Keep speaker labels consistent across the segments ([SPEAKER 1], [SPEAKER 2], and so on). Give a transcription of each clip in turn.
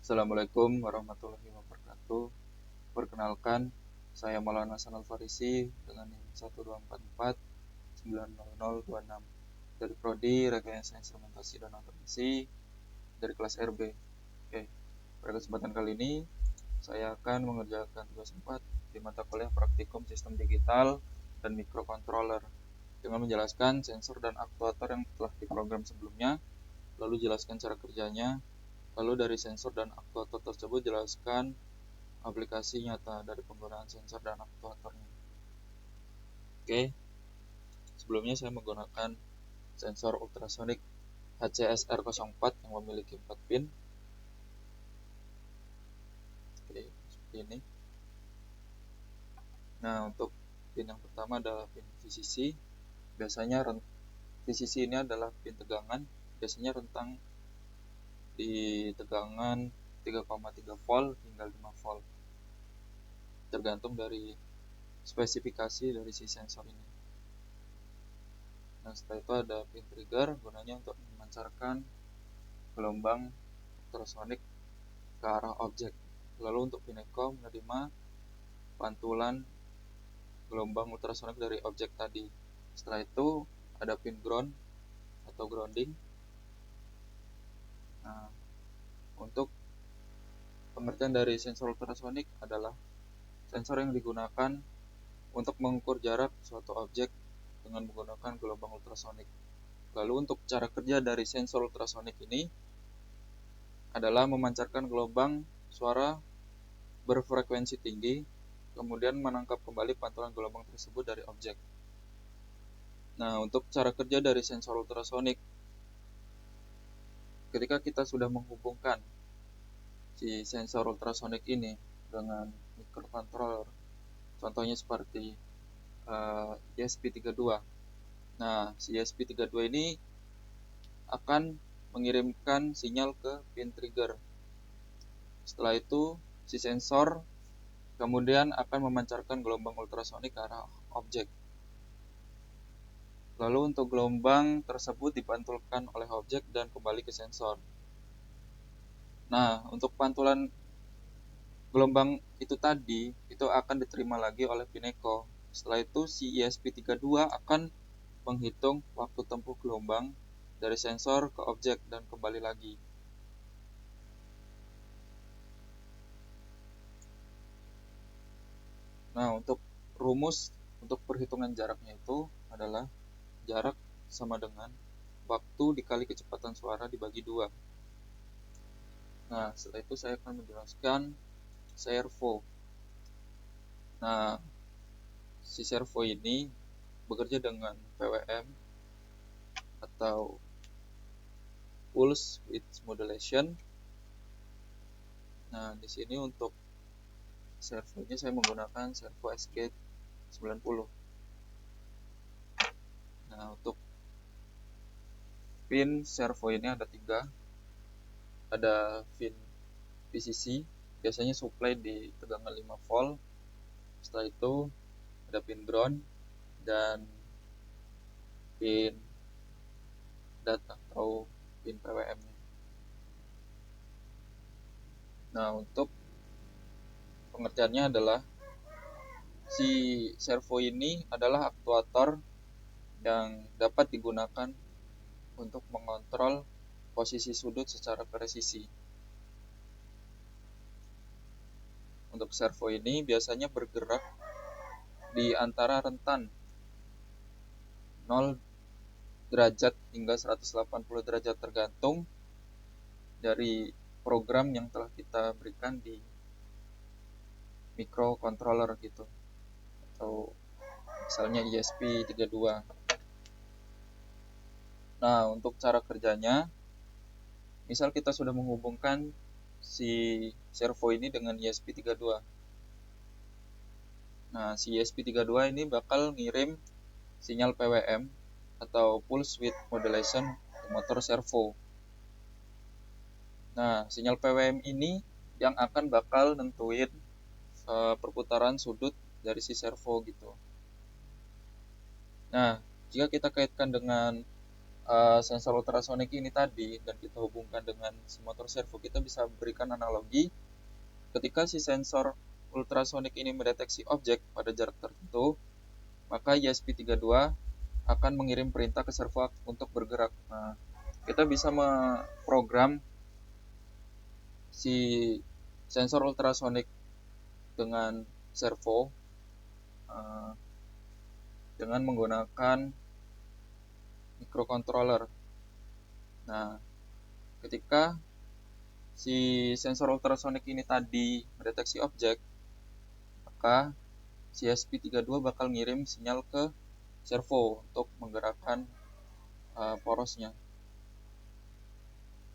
[SPEAKER 1] Assalamualaikum warahmatullahi wabarakatuh. Perkenalkan, saya Maulana Hasan Al-Farisi dengan NIM 124490026 dari Prodi Rekayasa Instrumentasi dan Otomasi dari kelas RB. Oke, pada kesempatan kali ini saya akan mengerjakan tugas 4 di mata kuliah Praktikum Sistem Digital dan Microcontroller dengan menjelaskan sensor dan aktuator yang telah diprogram sebelumnya, lalu jelaskan cara kerjanya. Lalu dari sensor dan aktuator tersebut jelaskan aplikasi nyata dari penggunaan sensor dan aktuatornya. Oke, sebelumnya saya menggunakan sensor ultrasonic HCSR04 yang memiliki 4 pin. Oke, seperti ini. Nah, untuk pin yang pertama adalah pin VCC. Biasanya VCC ini adalah pin tegangan, biasanya rentang di tegangan 3,3 volt hingga 5 volt, tergantung dari spesifikasi dari si sensor ini. Nah, setelah itu ada pin trigger, gunanya untuk memancarkan gelombang ultrasonik ke arah objek. Lalu untuk pin echo menerima pantulan gelombang ultrasonik dari objek tadi. Setelah itu ada pin ground atau grounding. Nah, untuk pengertian dari sensor ultrasonik adalah sensor yang digunakan untuk mengukur jarak suatu objek dengan menggunakan gelombang ultrasonik. Lalu untuk cara kerja dari sensor ultrasonik ini adalah memancarkan gelombang suara berfrekuensi tinggi, kemudian menangkap kembali pantulan gelombang tersebut dari objek. Nah, untuk cara kerja dari sensor ultrasonik, ketika kita sudah menghubungkan si sensor ultrasonik ini dengan microcontroller, contohnya seperti ESP32. Nah, si ESP32 ini akan mengirimkan sinyal ke pin trigger. Setelah itu, si sensor kemudian akan memancarkan gelombang ultrasonik ke arah objek. Lalu untuk gelombang tersebut dipantulkan oleh objek dan kembali ke sensor. Nah, untuk pantulan gelombang itu tadi, itu akan diterima lagi oleh pin echo. Setelah itu si ESP32 akan menghitung waktu tempuh gelombang dari sensor ke objek dan kembali lagi. Nah, untuk rumus untuk perhitungan jaraknya itu adalah jarak sama dengan waktu dikali kecepatan suara dibagi 2. Nah, setelah itu saya akan menjelaskan servo. Nah, si servo ini bekerja dengan PWM atau pulse width modulation. Nah, di sini untuk servonya saya menggunakan servo SG90. Nah, untuk pin servo ini ada 3. Ada pin VCC, biasanya supply di tegangan 5 volt. Setelah itu ada pin ground dan pin data atau pin PWM-nya. Nah, untuk pengertiannya adalah si servo ini adalah aktuator yang dapat digunakan untuk mengontrol posisi sudut secara presisi. Untuk servo ini biasanya bergerak di antara rentan 0 derajat hingga 180 derajat tergantung dari program yang telah kita berikan di microcontroller gitu, atau misalnya ESP32. Nah, untuk cara kerjanya, misal kita sudah menghubungkan si servo ini dengan ESP32. Nah, si ESP32 ini bakal ngirim sinyal PWM atau pulse width modulation ke motor servo. Nah, sinyal PWM ini yang akan bakal nentuin perputaran sudut dari si servo gitu. Nah, jika kita kaitkan dengan sensor ultrasonik ini tadi dan kita hubungkan dengan si motor servo, kita bisa berikan analogi ketika si sensor ultrasonik ini mendeteksi objek pada jarak tertentu, maka ESP32 akan mengirim perintah ke servo untuk bergerak. Nah, kita bisa memprogram si sensor ultrasonik dengan servo dengan menggunakan microcontroller. Nah, ketika si sensor ultrasonik ini tadi mendeteksi objek, maka si ESP32 bakal ngirim sinyal ke servo untuk menggerakkan porosnya.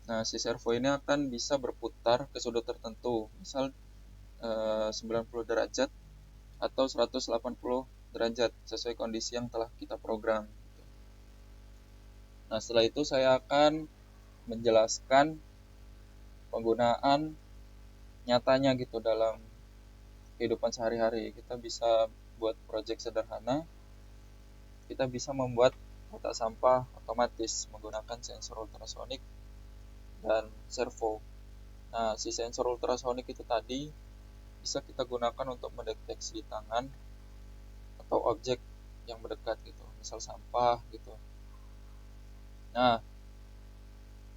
[SPEAKER 1] Nah, si servo ini akan bisa berputar ke sudut tertentu, misal 90 derajat atau 180 derajat sesuai kondisi yang telah kita program. Nah, setelah itu saya akan menjelaskan penggunaan nyatanya gitu dalam kehidupan sehari-hari. Kita bisa buat project sederhana. Kita bisa membuat kotak sampah otomatis menggunakan sensor ultrasonik dan servo. Nah, si sensor ultrasonik itu tadi bisa kita gunakan untuk mendeteksi tangan atau objek yang mendekat gitu, misal sampah gitu. Nah,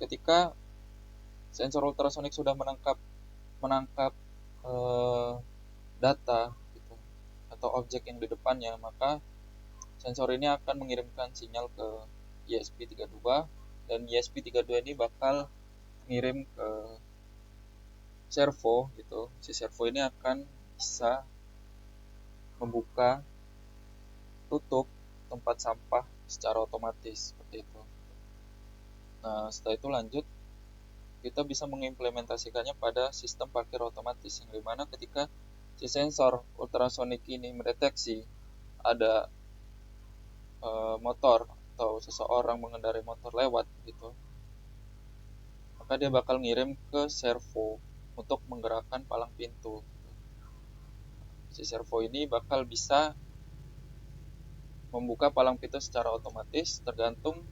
[SPEAKER 1] ketika sensor ultrasonik sudah menangkap data gitu, atau objek yang di depannya, maka sensor ini akan mengirimkan sinyal ke ESP32 dan ESP32 ini bakal ngirim ke servo gitu. Si servo ini akan bisa membuka tutup tempat sampah secara otomatis seperti itu. Nah, setelah itu lanjut kita bisa mengimplementasikannya pada sistem parkir otomatis yang dimana ketika si sensor ultrasonik ini mendeteksi ada motor atau seseorang mengendarai motor lewat gitu, maka dia bakal ngirim ke servo untuk menggerakkan palang pintu. Si servo ini bakal bisa membuka palang pintu secara otomatis tergantung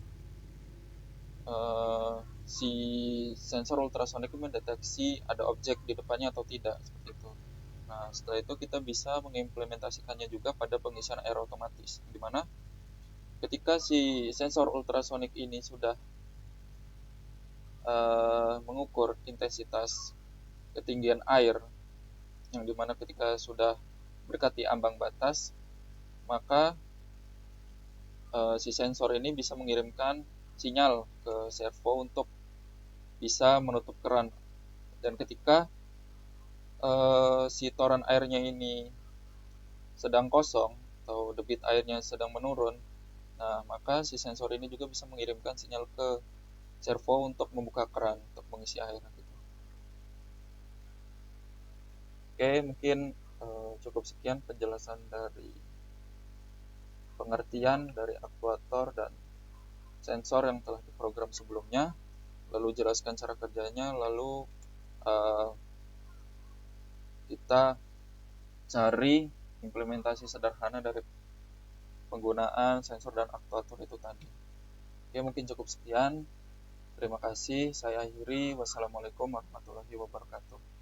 [SPEAKER 1] si sensor ultrasonik mendeteksi ada objek di depannya atau tidak seperti itu. Nah, setelah itu kita bisa mengimplementasikannya juga pada pengisian air otomatis, di mana ketika si sensor ultrasonik ini sudah mengukur intensitas ketinggian air, yang dimana ketika sudah mendekati ambang batas, maka si sensor ini bisa mengirimkan sinyal ke servo untuk bisa menutup keran. Dan ketika si toran airnya ini sedang kosong atau debit airnya sedang menurun, nah maka si sensor ini juga bisa mengirimkan sinyal ke servo untuk membuka keran untuk mengisi air gitu. Oke, mungkin cukup sekian penjelasan dari pengertian dari aktuator dan sensor yang telah diprogram sebelumnya, lalu jelaskan cara kerjanya, lalu kita cari implementasi sederhana dari penggunaan sensor dan aktuator itu tadi. Oke, mungkin cukup sekian. Terima kasih. Saya akhiri. Wassalamualaikum warahmatullahi wabarakatuh.